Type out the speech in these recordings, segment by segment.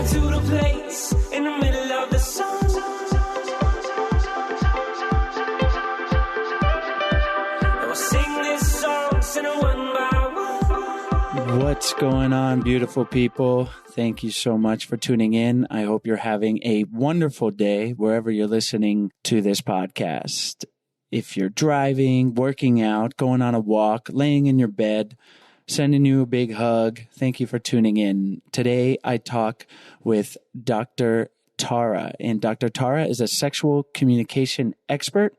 to the place in the middle of the sun. And we'll sing this song, sing it one by one. What's going on, beautiful people? Thank you so much for tuning in. I hope you're having a wonderful day wherever you're listening to this podcast. If you're driving, working out, going on a walk, laying in your bed, sending you a big hug. Thank you for tuning in. Today, I talk with Dr. Tara, and Dr. Tara is a sexual communication expert,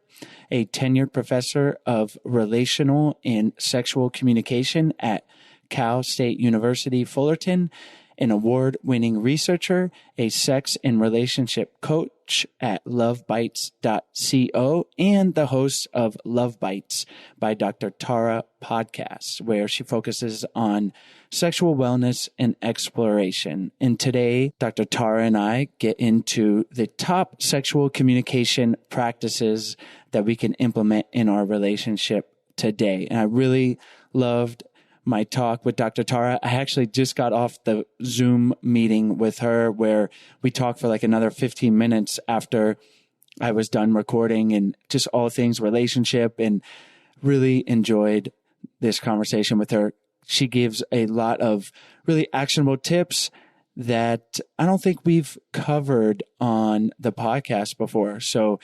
a tenured professor of relational and sexual communication at Cal State University, Fullerton, an award-winning researcher, a sex and relationship coach at lovebites.co, and the host of Love Bites by Dr. Tara podcast, where she focuses on sexual wellness and exploration. And today, Dr. Tara and I get into the top sexual communication practices that we can implement in our relationship today. And I really loved my talk with Dr. Tara. I actually just got off the Zoom meeting with her where we talked for like another 15 minutes after I was done recording, and just all things relationship, and really enjoyed this conversation with her. She gives a lot of really actionable tips that I don't think we've covered on the podcast before. So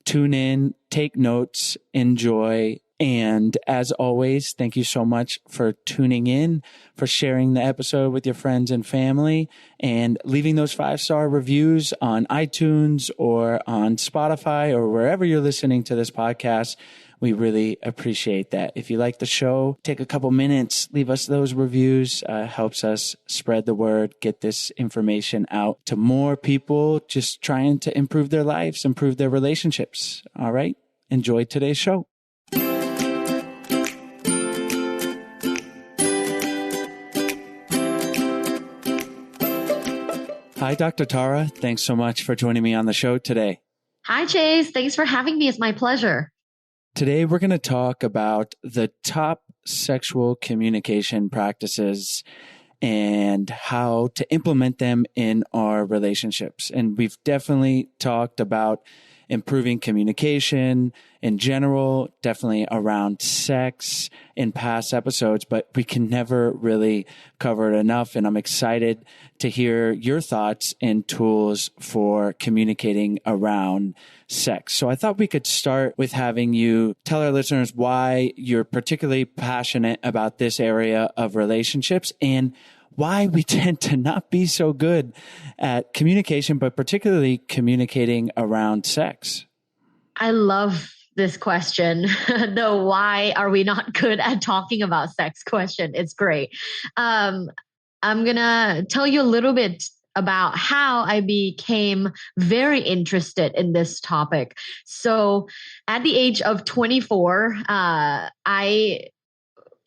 tune in, take notes, enjoy. And as always, thank you so much for tuning in, for sharing the episode with your friends and family, and leaving those 5-star reviews on iTunes or on Spotify or wherever you're listening to this podcast. We really appreciate that. If you like the show, take a couple minutes, leave us those reviews. Helps us spread the word, get this information out to more people just trying to improve their lives, improve their relationships. All right. Enjoy today's show. Hi, Dr. Tara. Thanks so much for joining me on the show today. Hi, Chase. Thanks for having me. It's my pleasure. Today, we're going to talk about the top sexual communication practices and how to implement them in our relationships. And we've definitely talked about improving communication in general, definitely around sex in past episodes, but we can never really cover it enough. And I'm excited to hear your thoughts and tools for communicating around sex. So I thought we could start with having you tell our listeners why you're particularly passionate about this area of relationships and why we tend to not be so good at communication, but particularly communicating around sex. I love this question. The why are we not good at talking about sex question. It's great. I'm going to tell you a little bit about how I became very interested in this topic. So at the age of 24, I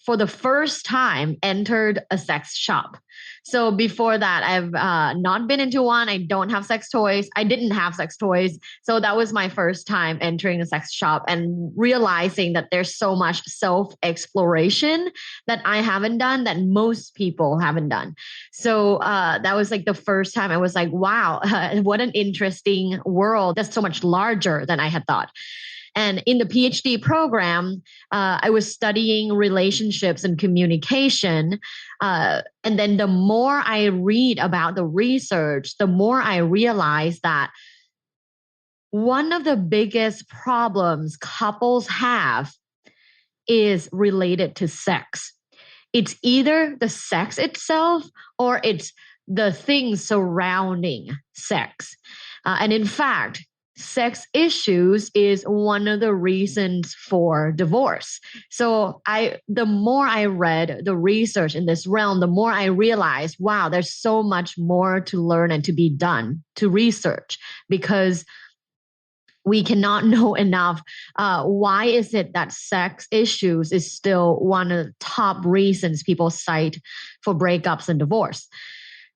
for the first time, entered a sex shop. So before that, I've not been into one. I don't have sex toys. I didn't have sex toys. So that was my first time entering a sex shop and realizing that there's so much self-exploration that I haven't done, that most people haven't done. So that was like the first time I was like, wow, what an interesting world that's so much larger than I had thought. And in the PhD program, I was studying relationships and communication. And then the more I read about the research, the more I realize that one of the biggest problems couples have is related to sex. It's either the sex itself or it's the things surrounding sex. And in fact, sex issues is one of the reasons for divorce. So the more I read the research in this realm, the more I realized, wow, there's so much more to learn and to be done to research, because we cannot know enough. Why is it that sex issues is still one of the top reasons people cite for breakups and divorce?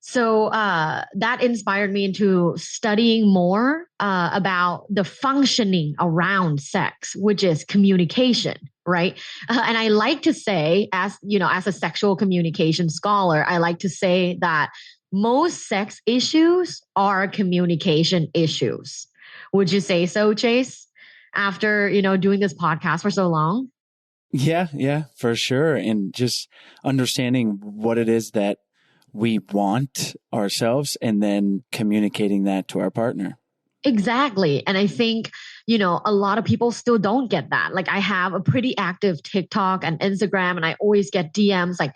So that inspired me into studying more about the functioning around sex, which is communication, right? And I like to say, as as a sexual communication scholar, I like to say that most sex issues are communication issues. Would you say so, Chase? After, doing this podcast for so long? Yeah, for sure. And just understanding what it is that we want ourselves and then communicating that to our partner. Exactly. And I think, a lot of people still don't get that. Like I have a pretty active TikTok and Instagram, and I always get DMs like,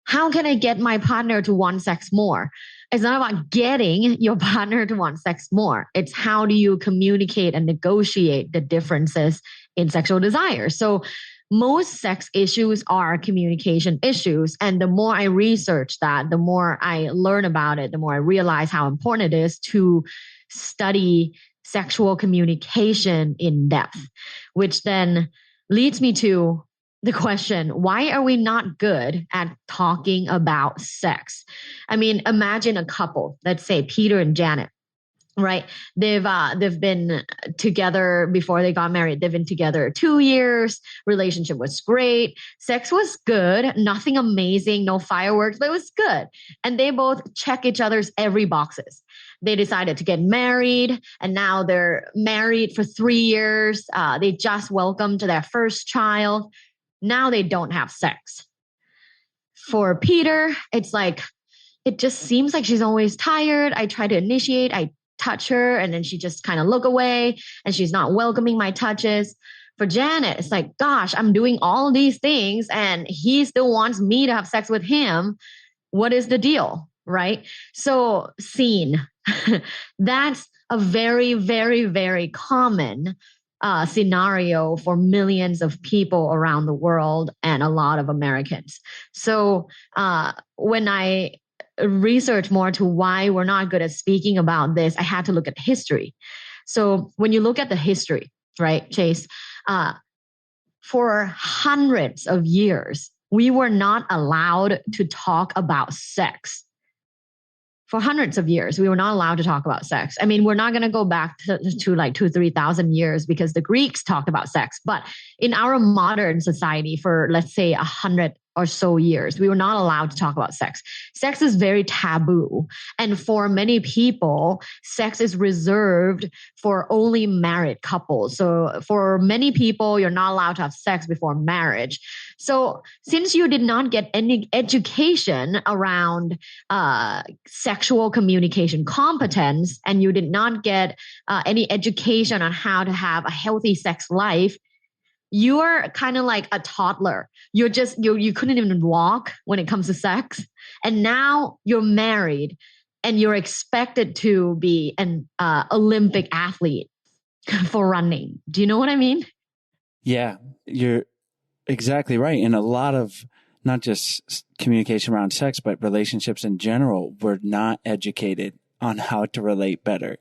how can I get my partner to want sex more? It's not about getting your partner to want sex more. It's how do you communicate and negotiate the differences in sexual desire. So most sex issues are communication issues. And the more I research that, the more I learn about it, the more I realize how important it is to study sexual communication in depth, which then leads me to the question, why are we not good at talking about sex? I mean, imagine a couple, let's say Peter and Janet, right? They've been together before they got married. They've been together 2 years. Relationship was great. Sex was good. Nothing amazing, no fireworks, but it was good. And they both check each other's every boxes. They decided to get married, and now they're married for 3 years. They just welcomed their first child. Now they don't have sex. For Peter, it's like, it just seems like she's always tired. I try to initiate, I touch her, and then she just kind of look away, and she's not welcoming my touches. For Janet, it's like, gosh, I'm doing all these things and he still wants me to have sex with him. What is the deal? Right? So scene, that's a very, very, very common scenario for millions of people around the world and a lot of Americans. So when I research more to why we're not good at speaking about this, I had to look at history. So when you look at the history, right, Chase, for hundreds of years, we were not allowed to talk about sex. For hundreds of years, we were not allowed to talk about sex. I mean, we're not going to go back to like 2,000-3,000 years because the Greeks talked about sex. But in our modern society, for let's say 100 or so years, we were not allowed to talk about sex. Sex is very taboo. And for many people, sex is reserved for only married couples. So for many people, you're not allowed to have sex before marriage. So since you did not get any education around sexual communication competence, and you did not get any education on how to have a healthy sex life, you're kind of like a toddler. You couldn't even walk when it comes to sex. And now you're married and you're expected to be an Olympic athlete for running. Do you know what I mean? Yeah, you're exactly right. And a lot of not just communication around sex, but relationships in general, we're not educated on how to relate better.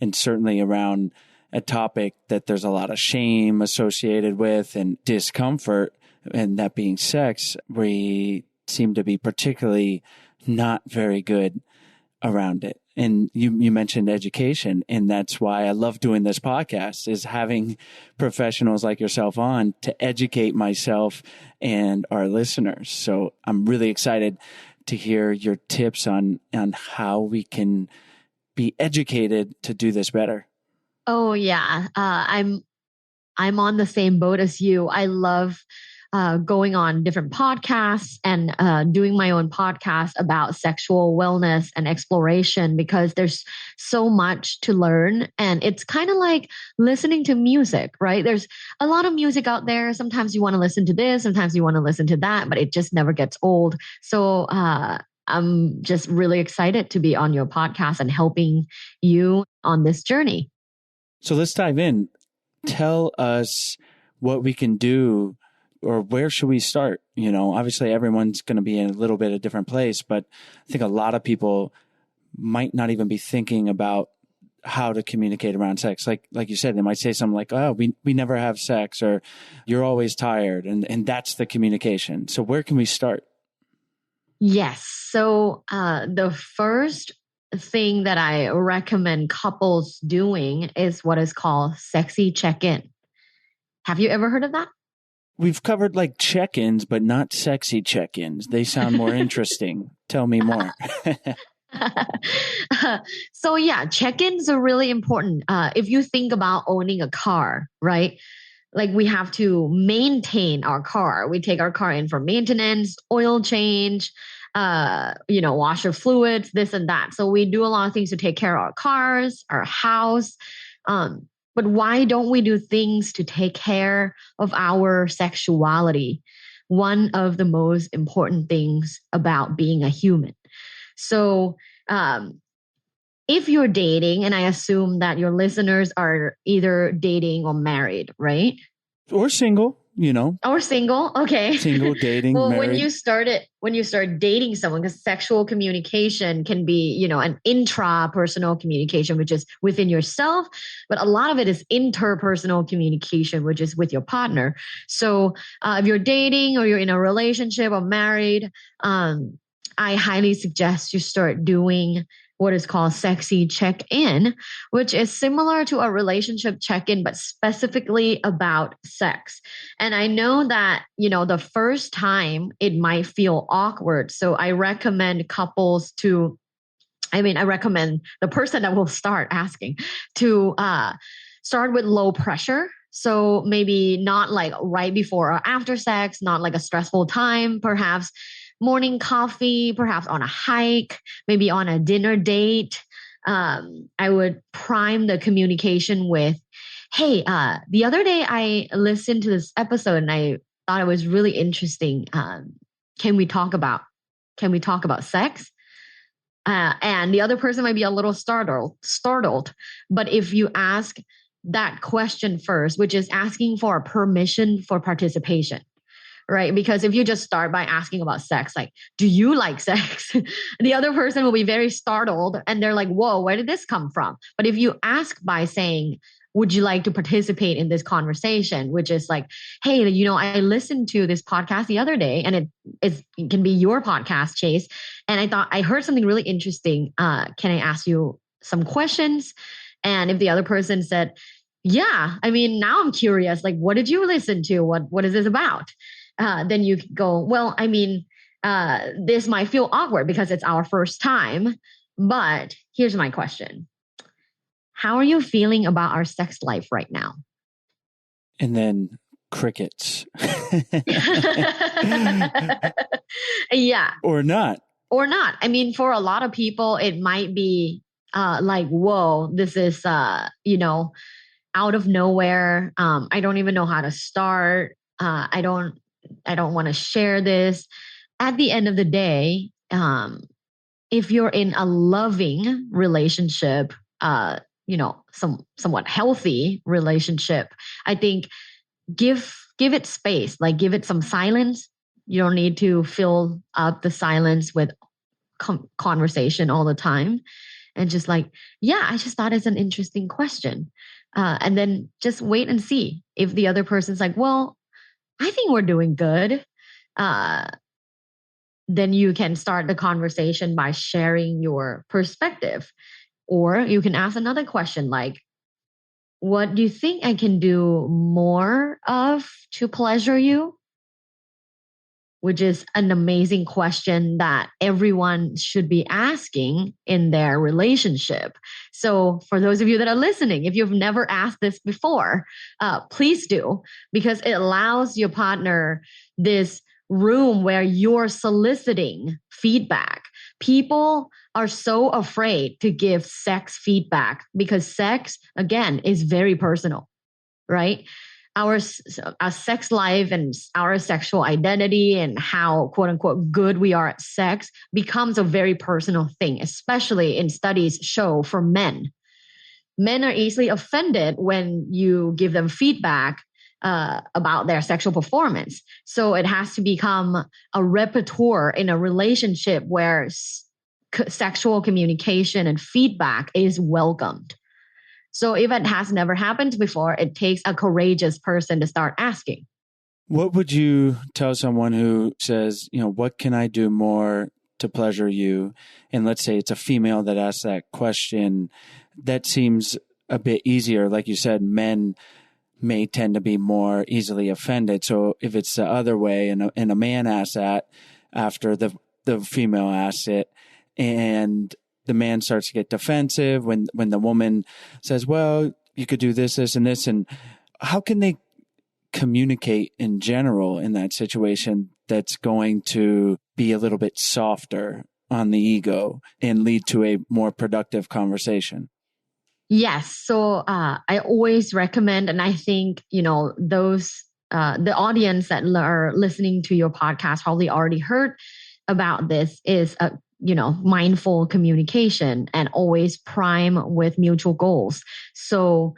And certainly around a topic that there's a lot of shame associated with and discomfort, and that being sex, we seem to be particularly not very good around it. And you mentioned education, and that's why I love doing this podcast, is having professionals like yourself on to educate myself and our listeners. So I'm really excited to hear your tips on how we can be educated to do this better. Oh yeah, I'm on the same boat as you. I love going on different podcasts and doing my own podcast about sexual wellness and exploration, because there's so much to learn. And it's kind of like listening to music, right? There's a lot of music out there. Sometimes you want to listen to this, sometimes you want to listen to that, but it just never gets old. So I'm just really excited to be on your podcast and helping you on this journey. So let's dive in. Tell us what we can do, or where should we start? You know, obviously everyone's going to be in a little bit of a different place, but I think a lot of people might not even be thinking about how to communicate around sex. Like you said, they might say something like, oh, we never have sex, or you're always tired. And that's the communication. So where can we start? Yes. So the first thing that I recommend couples doing is what is called sexy check-in. Have you ever heard of that? we've covered like check-ins, but not sexy check-ins. They sound more interesting. Tell me more. So yeah, check-ins are really important. If you think about owning a car, right? Like we have to maintain our car. We take our car in for maintenance, oil change, washer fluids, this and that. So we do a lot of things to take care of our cars, our house. But why don't we do things to take care of our sexuality? One of the most important things about being a human. So, if you're dating, and I assume that your listeners are either dating or married, right? Or single, Or single. Okay. Single, dating, well, married. when you start dating someone, because sexual communication can be, an intrapersonal communication, which is within yourself, but a lot of it is interpersonal communication, which is with your partner. So if you're dating or you're in a relationship or married, I highly suggest you start doing what is called sexy check-in, which is similar to a relationship check-in, but specifically about sex. And I know that, the first time it might feel awkward. So I recommend I recommend the person that will start asking to start with low pressure. So maybe not like right before or after sex, not like a stressful time, perhaps morning coffee, perhaps on a hike, maybe on a dinner date. I would prime the communication with, hey, the other day I listened to this episode and I thought it was really interesting. Can we talk about sex? And the other person might be a little startled. But if you ask that question first, which is asking for permission for participation, right? Because if you just start by asking about sex, like, do you like sex? The other person will be very startled and they're like, whoa, where did this come from? But if you ask by saying, would you like to participate in this conversation? Which is like, hey, I listened to this podcast the other day and it can be your podcast, Chase. And I thought I heard something really interesting. Can I ask you some questions? And if the other person said, yeah, now I'm curious, like, what did you listen to? What is this about? Then you go, well, this might feel awkward because it's our first time, but here's my question. How are you feeling about our sex life right now? And then crickets. Yeah. Or not. For a lot of people, it might be like, whoa, this is, out of nowhere. I don't even know how to start. I don't want to share this. At the end of the day, if you're in a loving relationship, somewhat healthy relationship, I think give it space, like give it some silence. You don't need to fill up the silence with conversation all the time. And just like, yeah, I just thought it's an interesting question. And then just wait and see if the other person's like, well, I think we're doing good. Then you can start the conversation by sharing your perspective. Or you can ask another question like, what do you think I can do more of to pleasure you? Which is an amazing question that everyone should be asking in their relationship. So for those of you that are listening, if you've never asked this before, please do, because it allows your partner this room where you're soliciting feedback. People are so afraid to give sex feedback because sex, again, is very personal, right? Our sex life and our sexual identity and how, quote unquote, good we are at sex becomes a very personal thing, especially in studies show for men. Men are easily offended when you give them feedback about their sexual performance. So it has to become a repertoire in a relationship where sexual communication and feedback is welcomed. So if it has never happened before, it takes a courageous person to start asking. What would you tell someone who says, what can I do more to pleasure you? And let's say it's a female that asks that question. That seems a bit easier. Like you said, men may tend to be more easily offended. So if it's the other way and a man asks that after the female asks it, and the man starts to get defensive when the woman says, well, you could do this, this, and this. And how can they communicate in general in that situation that's going to be a little bit softer on the ego and lead to a more productive conversation? Yes. So I always recommend, and I think, those, the audience that are listening to your podcast probably already heard about this, is mindful communication and always prime with mutual goals. So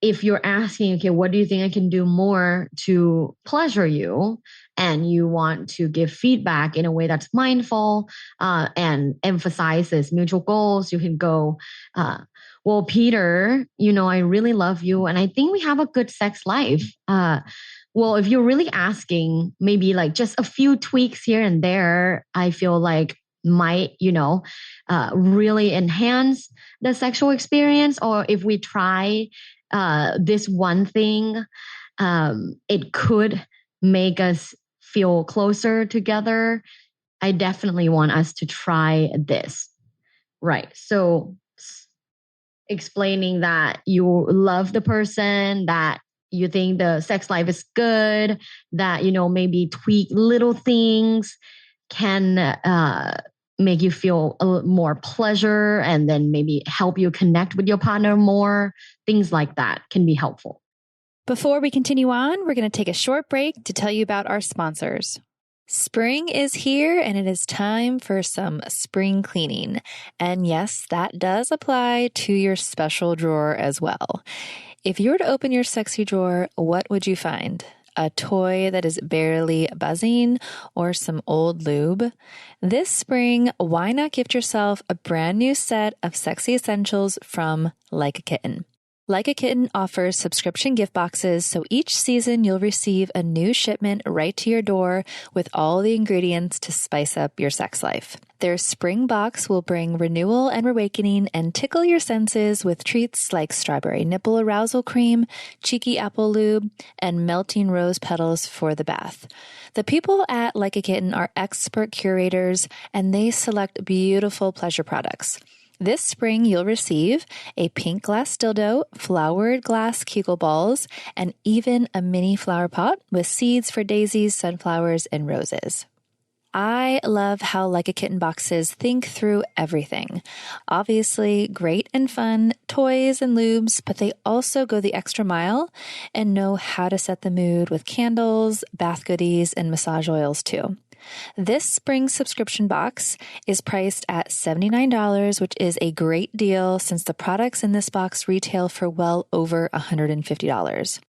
if you're asking, okay, what do you think I can do more to pleasure you? And you want to give feedback in a way that's mindful and emphasizes mutual goals, you can go, well, Peter, I really love you and I think we have a good sex life. Well, if you're really asking maybe like just a few tweaks here and there, I feel like might, really enhance the sexual experience. Or if we try this one thing, it could make us feel closer together. I definitely want us to try this. Right. So explaining that you love the person, that you think the sex life is good, that, maybe tweak little things can make you feel a little more pleasure and then maybe help you connect with your partner more. Things like that can be helpful. Before we continue on, we're going to take a short break to tell you about our sponsors. Spring is here and it is time for some spring cleaning. And yes, that does apply to your special drawer as well. If you were to open your sexy drawer, what would you find? A toy that is barely buzzing, or some old lube? This spring, why not gift yourself a brand new set of sexy essentials from Like a Kitten? Like a Kitten offers subscription gift boxes, so each season you'll receive a new shipment right to your door with all the ingredients to spice up your sex life. Their spring box will bring renewal and awakening and tickle your senses with treats like strawberry nipple arousal cream, cheeky apple lube, and melting rose petals for the bath. The people at Like a Kitten are expert curators, and they select beautiful pleasure products. This spring, you'll receive a pink glass dildo, flowered glass Kegel balls, and even a mini flower pot with seeds for daisies, sunflowers, and roses. I love how Like a Kitten boxes think through everything. Obviously, great and fun toys and lubes, but they also go the extra mile and know how to set the mood with candles, bath goodies, and massage oils too. This spring subscription box is priced at $79, which is a great deal since the products in this box retail for well over $150.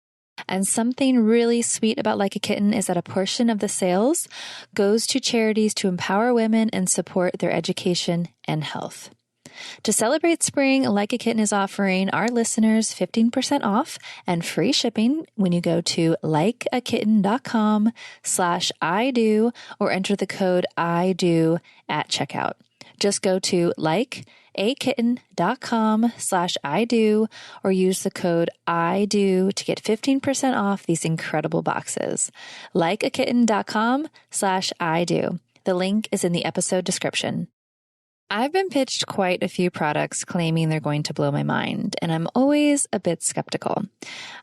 And something really sweet about Like a Kitten is that a portion of the sales goes to charities to empower women and support their education and health. To celebrate spring, Like a Kitten is offering our listeners 15% off and free shipping when you go to likeakitten.com/IDO or enter the code IDO at checkout. Just go to likeakitten.com/IDO or use the code IDO to get 15% off these incredible boxes. likeakitten.com/IDO. The link is in the episode description. I've been pitched quite a few products claiming they're going to blow my mind, and I'm always a bit skeptical.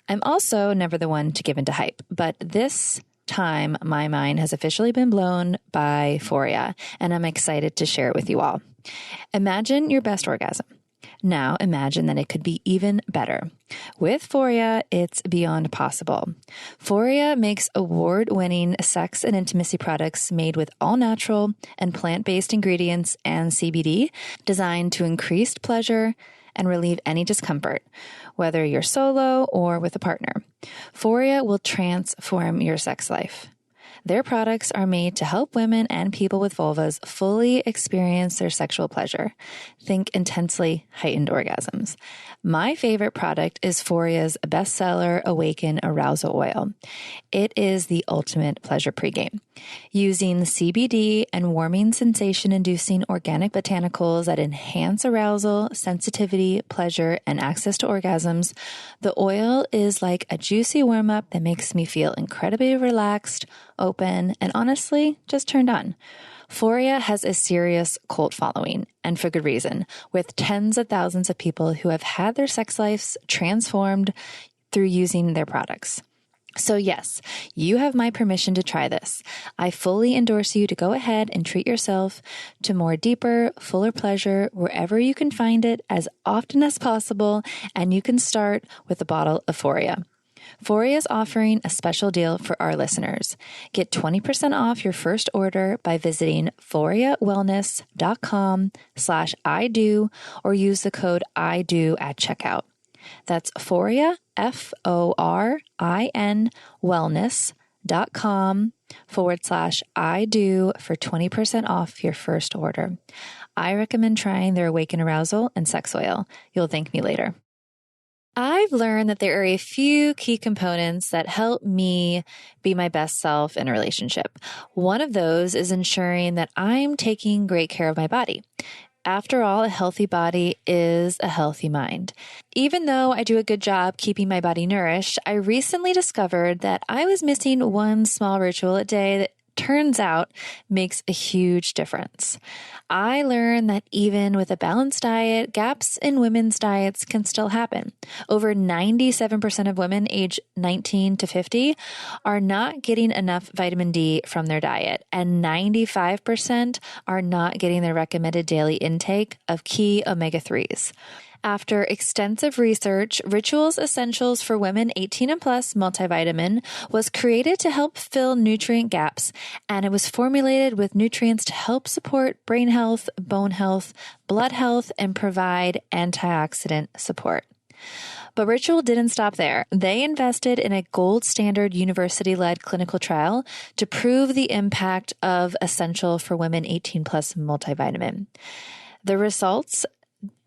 I'm also never the one to give into hype, but this time my mind has officially been blown by Foria, and I'm excited to share it with you all. Imagine your best orgasm. Now imagine that it could be even better. With Foria, it's beyond possible. Foria makes award-winning sex and intimacy products made with all-natural and plant-based ingredients and CBD designed to increase pleasure and relieve any discomfort, whether you're solo or with a partner. Foria will transform your sex life. Their products are made to help women and people with vulvas fully experience their sexual pleasure. Think intensely heightened orgasms. My favorite product is Foria's bestseller Awaken Arousal Oil. It is the ultimate pleasure pregame. Using CBD and warming sensation-inducing organic botanicals that enhance arousal, sensitivity, pleasure, and access to orgasms, the oil is like a juicy warm-up that makes me feel incredibly relaxed, open, and honestly, just turned on. Foria has a serious cult following, and for good reason, with tens of thousands of people who have had their sex lives transformed through using their products. So yes, you have my permission to try this. I fully endorse you to go ahead and treat yourself to more deeper, fuller pleasure wherever you can find it as often as possible, and you can start with a bottle of Foria. Foria is offering a special deal for our listeners. Get 20% off your first order by visiting foriawellness.com/IDO or use the code IDO at checkout. That's Foria, FORIN wellness.com/IDO for 20% off your first order. I recommend trying their Awaken Arousal and Sex Oil. You'll thank me later. I've learned that there are a few key components that help me be my best self in a relationship. One of those is ensuring that I'm taking great care of my body. After all, a healthy body is a healthy mind. Even though I do a good job keeping my body nourished, I recently discovered that I was missing one small ritual a day that turns out makes a huge difference. I learned that even with a balanced diet, gaps in women's diets can still happen. Over 97% of women aged 19 to 50 are not getting enough vitamin D from their diet, and 95% are not getting their recommended daily intake of key omega-3s. After extensive research, Ritual's Essentials for Women 18 and Plus multivitamin was created to help fill nutrient gaps, and it was formulated with nutrients to help support brain health, bone health, blood health, and provide antioxidant support. But Ritual didn't stop there. They invested in a gold standard university-led clinical trial to prove the impact of Essential for Women 18 Plus multivitamin. The results,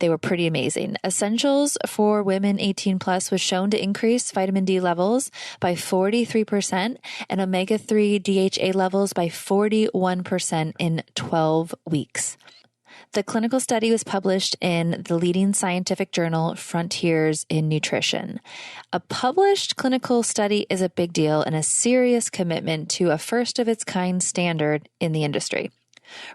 they were pretty amazing. Essentials for Women 18 Plus was shown to increase vitamin D levels by 43% and omega-3 DHA levels by 41% in 12 weeks. The clinical study was published in the leading scientific journal, Frontiers in Nutrition. A published clinical study is a big deal and a serious commitment to a first-of-its-kind standard in the industry.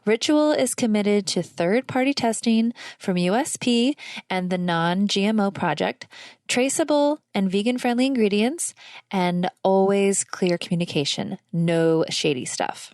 Ritual is committed to third-party testing from USP and the Non-GMO Project, traceable and vegan-friendly ingredients, and always clear communication, no shady stuff.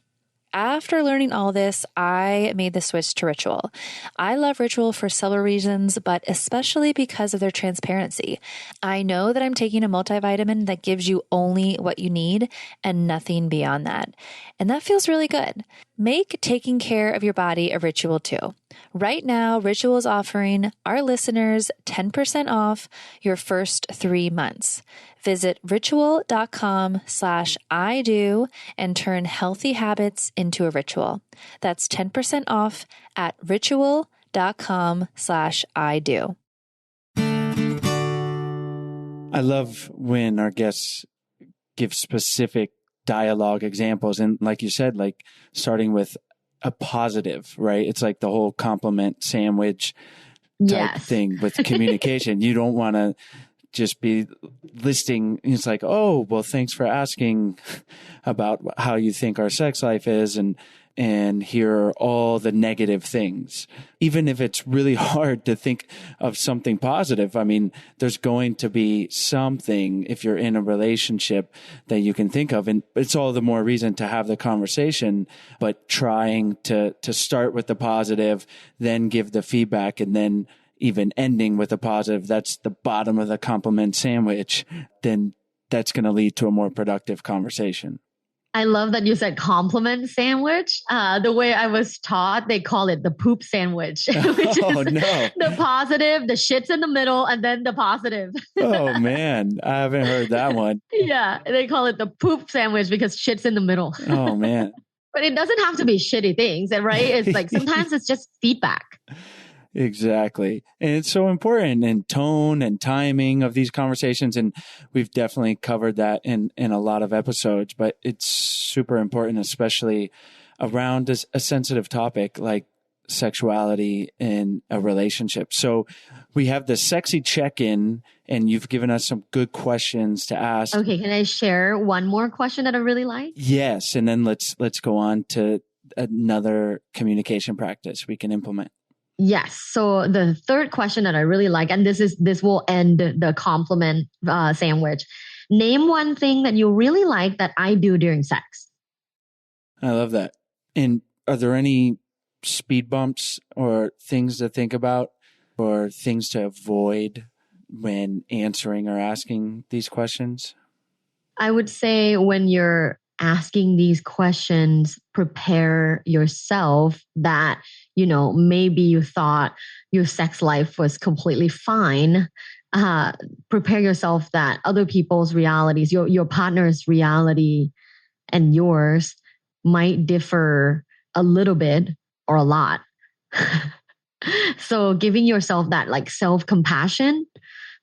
After learning all this, I made the switch to Ritual. I love Ritual for several reasons, but especially because of their transparency. I know that I'm taking a multivitamin that gives you only what you need and nothing beyond that. And that feels really good. Make taking care of your body a ritual too. Right now, Ritual is offering our listeners 10% off your first 3 months. Visit ritual.com/IDO and turn healthy habits into a ritual. That's 10% off at ritual.com/IDO. I love when our guests give specific dialogue examples. And like you said, like starting with a positive, right? It's like the whole compliment sandwich type thing with communication. You don't want to just be listing. It's like, oh, well, thanks for asking about how you think our sex life is. And here are all the negative things. Even if it's really hard to think of something positive, I mean, there's going to be something if you're in a relationship that you can think of. And it's all the more reason to have the conversation, but trying to start with the positive, then give the feedback, and then even ending with a positive. That's the bottom of the compliment sandwich. Then that's going to lead to a more productive conversation. I love that you said compliment sandwich. The way I was taught, they call it the poop sandwich, which Oh, is no. the positive, the shit's in the middle, and then the positive. Oh, man. I haven't heard that one. Yeah, they call it the poop sandwich because shit's in the middle. Oh, man. But it doesn't have to be shitty things, right? It's like sometimes it's just feedback. Exactly. And it's so important in tone and timing of these conversations. And we've definitely covered that in a lot of episodes, but it's super important, especially around a sensitive topic like sexuality in a relationship. So we have the sexy check-in, and you've given us some good questions to ask. Okay, can I share one more question that I really like? Yes. And then let's go on to another communication practice we can implement. Yes. So the third question that I really like, and this will end the compliment sandwich. Name one thing that you really like that I do during sex. I love that. And are there any speed bumps or things to think about or things to avoid when answering or asking these questions? I would say when you're asking these questions, prepare yourself that, maybe you thought your sex life was completely fine. Prepare yourself that other people's realities, your partner's reality and yours might differ a little bit or a lot. So giving yourself that like self-compassion,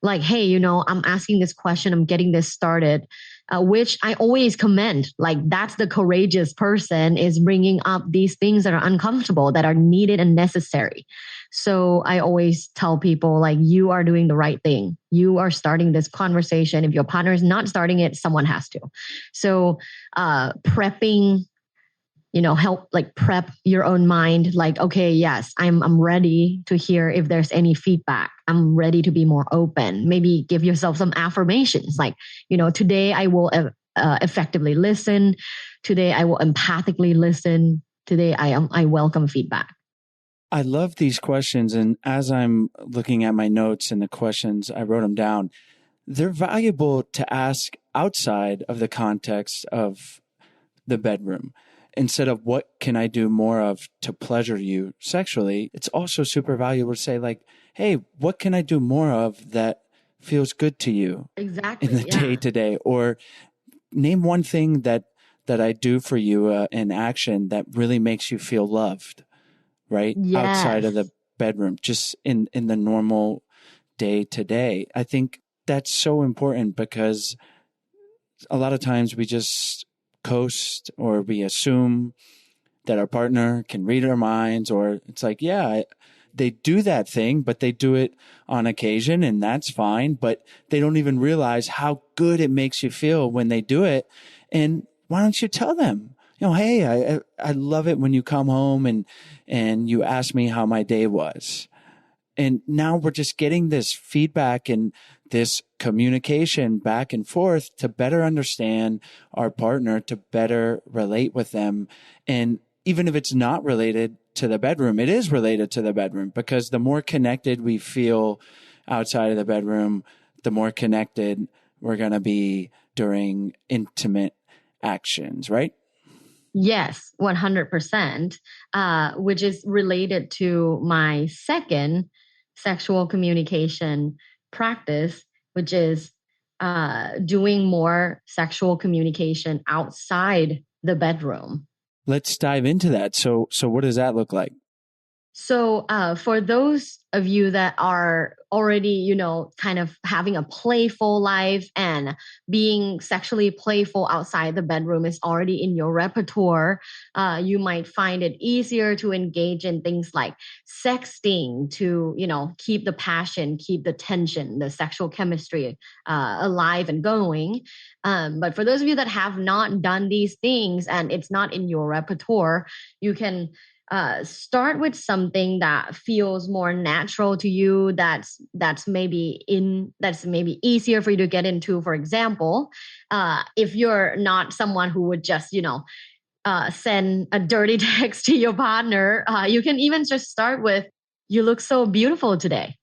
like, hey, I'm asking this question, I'm getting this started, which I always commend. Like, that's the courageous person, is bringing up these things that are uncomfortable, that are needed and necessary. So I always tell people, like, you are doing the right thing. You are starting this conversation. If your partner is not starting it, someone has to. So prepping, help like prep your own mind. Like, okay, yes, I'm ready to hear if there's any feedback. I'm ready to be more open. Maybe give yourself some affirmations. Like, today I will effectively listen. Today I will empathically listen. Today I welcome feedback. I love these questions. And as I'm looking at my notes and the questions, I wrote them down. They're valuable to ask outside of the context of the bedroom. Instead of what can I do more of to pleasure you sexually, it's also super valuable to say, like, hey, what can I do more of that feels good to you exactly in the day to day? Or name one thing that I do for you in action that really makes you feel loved, right? Yes. Outside of the bedroom, just in the normal day to day. I think that's so important because a lot of times we just coast, or we assume that our partner can read our minds, or it's like, yeah, they do that thing, but they do it on occasion, and that's fine, but they don't even realize how good it makes you feel when they do it. And why don't you tell them, hey, I love it when you come home and you ask me how my day was. And now we're just getting this feedback and this communication back and forth to better understand our partner, to better relate with them. And even if it's not related to the bedroom, it is related to the bedroom, because the more connected we feel outside of the bedroom, the more connected we're going to be during intimate actions, right? Yes, 100%, which is related to my second sexual communication practice, which is doing more sexual communication outside the bedroom. Let's dive into that. So what does that look like? So for those of you that are already, kind of having a playful life, and being sexually playful outside the bedroom is already in your repertoire, you might find it easier to engage in things like sexting to, keep the passion, keep the tension, the sexual chemistry alive and going. But for those of you that have not done these things and it's not in your repertoire, you can start with something that feels more natural to you. That's maybe easier for you to get into. For example, if you're not someone who would just, send a dirty text to your partner, you can even just start with, "You look so beautiful today."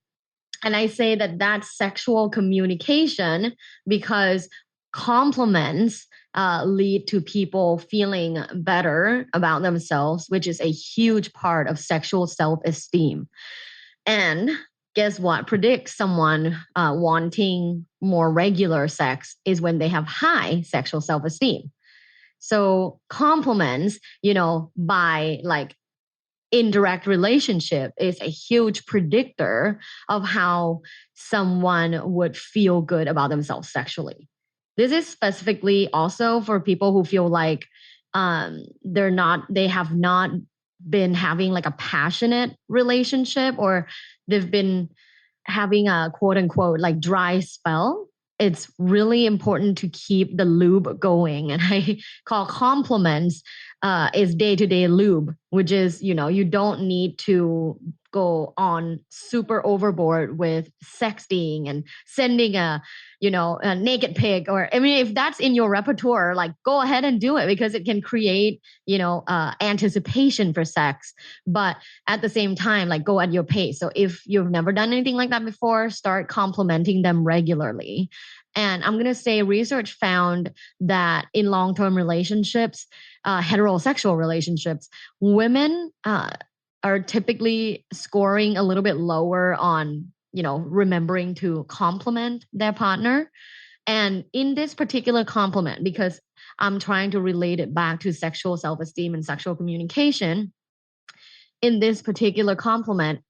And I say that that's sexual communication, because compliments lead to people feeling better about themselves, which is a huge part of sexual self-esteem. And guess what predicts someone wanting more regular sex is when they have high sexual self-esteem. So compliments, by like indirect relationship is a huge predictor of how someone would feel good about themselves sexually. This is specifically also for people who feel like they have not been having like a passionate relationship, or they've been having a quote unquote like dry spell. It's really important to keep the lube going. And I call compliments is day-to-day lube, which is, you don't need to go on super overboard with sexting and sending a naked pic, or I mean, if that's in your repertoire, like go ahead and do it, because it can create, anticipation for sex. But at the same time, like go at your pace. So if you've never done anything like that before, start complimenting them regularly. And I'm going to say research found that in long-term relationships, heterosexual relationships, women are typically scoring a little bit lower on, remembering to compliment their partner. And in this particular compliment, because I'm trying to relate it back to sexual self-esteem and sexual communication, in this particular compliment,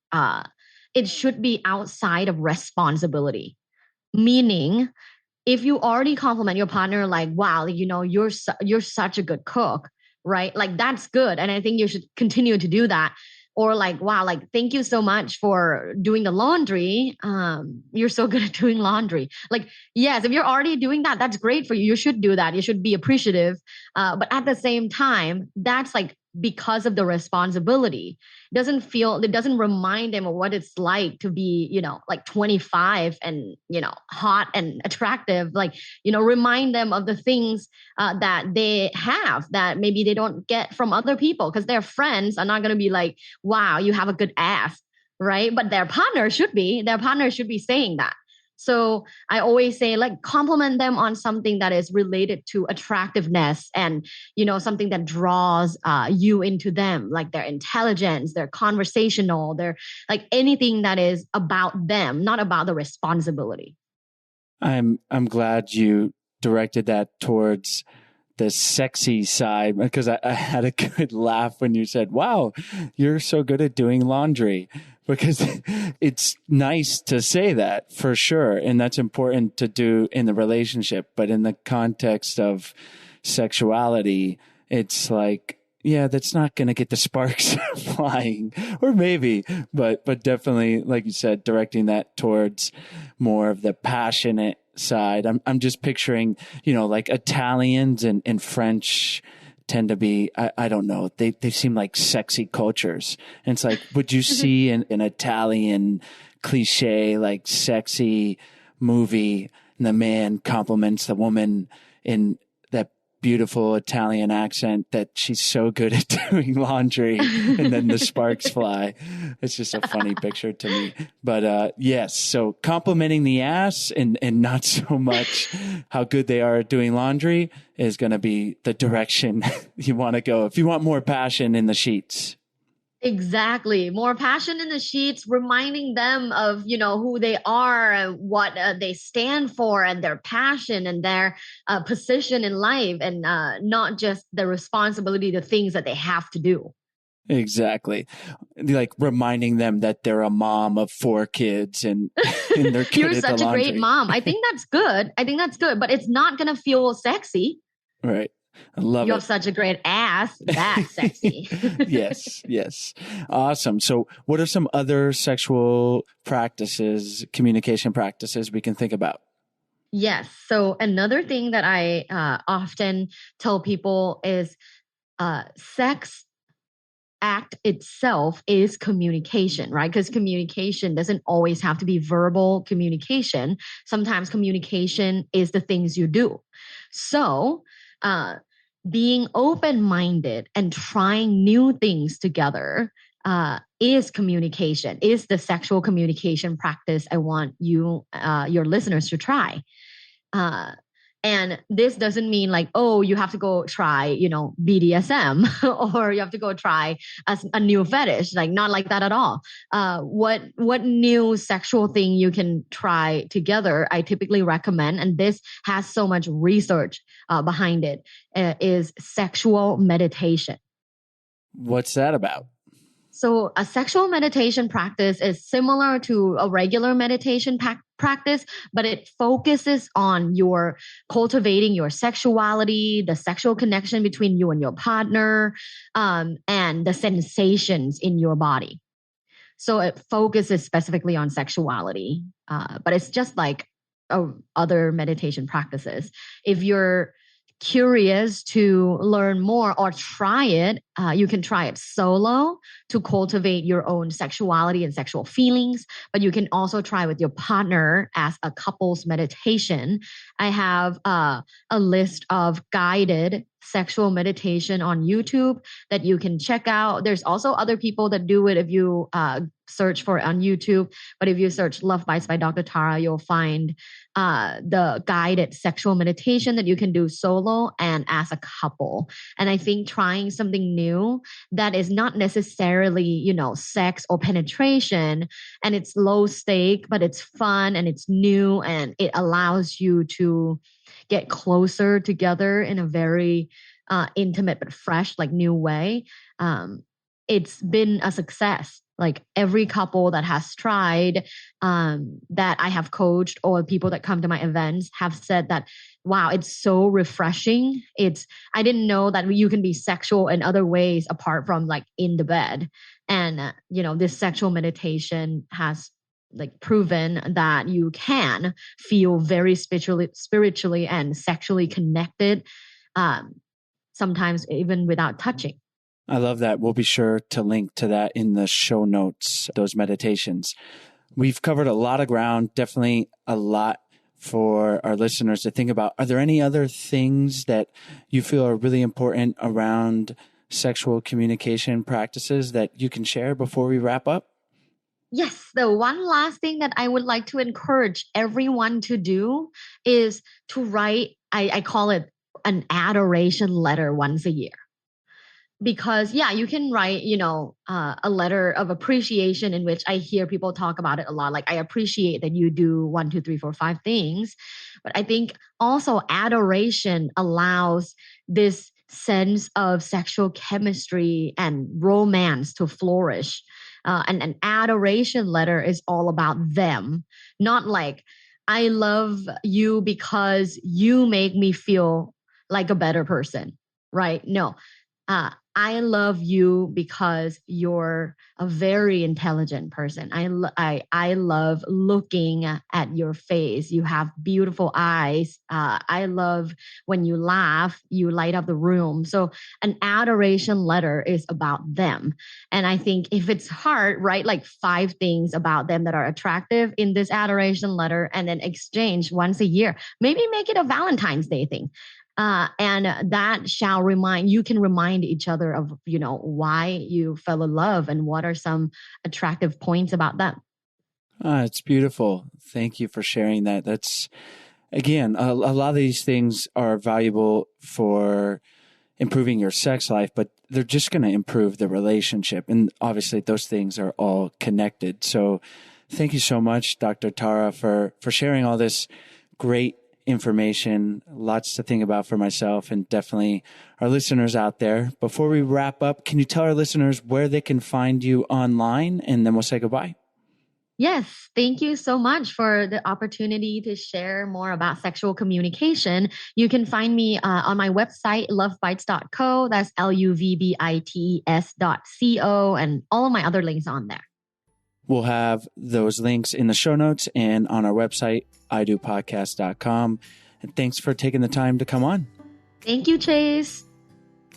it should be outside of responsibility. Meaning, if you already compliment your partner, like, wow, you're such a good cook, right? Like that's good. And I think you should continue to do that. Or like, wow, like, thank you so much for doing the laundry. You're so good at doing laundry. Like, yes, if you're already doing that, that's great for you. You should do that. You should be appreciative. But at the same time, that's like because of the responsibility. It doesn't remind them of what it's like to be, like 25 and, hot and attractive. Like, remind them of the things that they have that maybe they don't get from other people, because their friends are not going to be like, wow, you have a good ass, right? But their partner should be saying that. So I always say, like, compliment them on something that is related to attractiveness and, something that draws you into them, like their intelligence, their conversational, their like anything that is about them, not about the responsibility. I'm glad you directed that towards the sexy side, because I had a good laugh when you said, wow, you're so good at doing laundry, because it's nice to say that for sure. And that's important to do in the relationship. But in the context of sexuality, it's like, yeah, that's not going to get the sparks flying, or maybe, but definitely, like you said, directing that towards more of the passionate side. I'm just picturing, like Italians and French tend to be, I don't know, they seem like sexy cultures. And it's like, would you see an Italian cliche, like sexy movie, and the man compliments the woman in that beautiful Italian accent that she's so good at doing laundry, and then the sparks fly. It's just a funny picture to me. But yes, so complimenting the ass and not so much how good they are at doing laundry is going to be the direction you want to go if you want more passion in the sheets. Exactly. More passion in the sheets, reminding them of, who they are and what they stand for, and their passion and their position in life, and not just the responsibility, the things that they have to do. Exactly. Like reminding them that they're a mom of 4 kids and they're good You're at such the a laundry. great mom. I think that's good. But it's not going to feel sexy. Right. I love You it. have such a great ass. That's sexy. Yes. Awesome. So what are some other sexual practices, communication practices we can think about? Yes. So another thing that I often tell people is sex act itself is communication, right? Because communication doesn't always have to be verbal communication. Sometimes communication is the things you do. So being open-minded and trying new things together is communication, is the sexual communication practice I want you, your listeners, to try. And this doesn't mean like, oh, you have to go try, BDSM or you have to go try a new fetish. Like not like that at all. What new sexual thing you can try together, I typically recommend, and this has so much research behind it, is sexual meditation. What's that about? So a sexual meditation practice is similar to a regular meditation practice, but it focuses on your cultivating your sexuality, the sexual connection between you and your partner, and the sensations in your body. So it focuses specifically on sexuality, but it's just like other meditation practices. If you're curious to learn more or try it, you can try it solo to cultivate your own sexuality and sexual feelings, but you can also try with your partner as a couples meditation. I have a list of guided sexual meditation on YouTube that you can check out. There's also other people that do it if you search for it on YouTube. But if you search Love Bites by Dr. Tara, you'll find the guided sexual meditation that you can do solo and as a couple. And I think trying something new that is not necessarily, sex or penetration, and it's low stake, but it's fun and it's new and it allows you to get closer together in a very intimate but fresh, like new way. It's been a success. Like every couple that has tried, that I have coached, or people that come to my events have said that, wow, it's so refreshing. I didn't know that you can be sexual in other ways apart from like in the bed. And, this sexual meditation has like proven that you can feel very spiritually and sexually connected, sometimes even without touching. I love that. We'll be sure to link to that in the show notes, those meditations. We've covered a lot of ground, definitely a lot for our listeners to think about. Are there any other things that you feel are really important around sexual communication practices that you can share before we wrap up? Yes, the one last thing that I would like to encourage everyone to do is to write, I call it an adoration letter once a year. Because you can write, a letter of appreciation in which I hear people talk about it a lot. Like, I appreciate that you do 1, 2, 3, 4, 5 things. But I think also adoration allows this sense of sexual chemistry and romance to flourish. And an adoration letter is all about them, not like, I love you because you make me feel like a better person, right? No. I love you because you're a very intelligent person. I love looking at your face. You have beautiful eyes. I love when you laugh, you light up the room. So an adoration letter is about them. And I think if it's hard, write like 5 things about them that are attractive in this adoration letter and then exchange once a year. Maybe make it a Valentine's Day thing. And that shall you can remind each other of, why you fell in love and what are some attractive points about them. It's beautiful. Thank you for sharing that. That's, again, a lot of these things are valuable for improving your sex life, but they're just going to improve the relationship. And obviously those things are all connected. So thank you so much, Dr. Tara, for sharing all this great information, lots to think about for myself and definitely our listeners out there. Before we wrap up, can you tell our listeners where they can find you online, and then we'll say goodbye? Yes, thank you so much for the opportunity to share more about sexual communication. You can find me on my website, lovebites.co. That's LUVBITES.co, and all of my other links on there. We'll have those links in the show notes and on our website, idopodcast.com. And thanks for taking the time to come on. Thank you, Chase.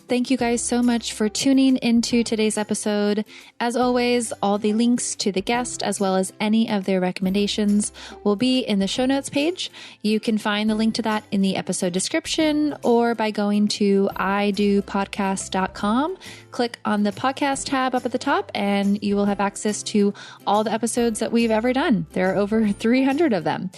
Thank you guys so much for tuning into today's episode. As always, all the links to the guest, as well as any of their recommendations, will be in the show notes page. You can find the link to that in the episode description or by going to idopodcast.com. Click on the podcast tab up at the top and you will have access to all the episodes that we've ever done. There are over 300 of them.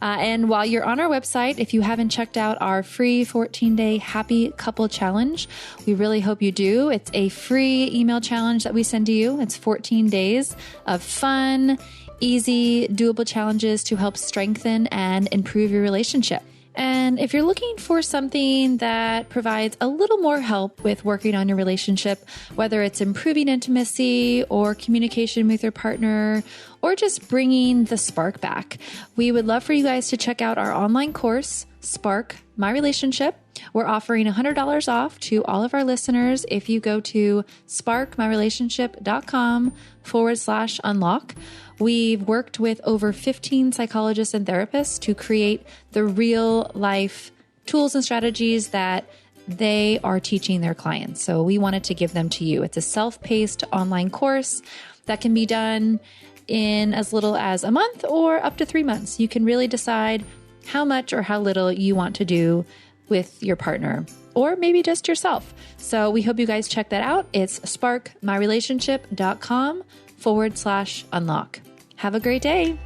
And while you're on our website, if you haven't checked out our free 14-day happy couple challenge, we really hope you do. It's a free email challenge that we send to you. It's 14 days of fun, easy, doable challenges to help strengthen and improve your relationship. And if you're looking for something that provides a little more help with working on your relationship, whether it's improving intimacy or communication with your partner, or just bringing the spark back, we would love for you guys to check out our online course, Spark My Relationship. We're offering $100 off to all of our listeners if you go to sparkmyrelationship.com/unlock. We've worked with over 15 psychologists and therapists to create the real life tools and strategies that they are teaching their clients. So we wanted to give them to you. It's a self-paced online course that can be done in as little as a month or up to 3 months. You can really decide how much or how little you want to do with your partner, or maybe just yourself. So we hope you guys check that out. It's sparkmyrelationship.com/unlock. Have a great day.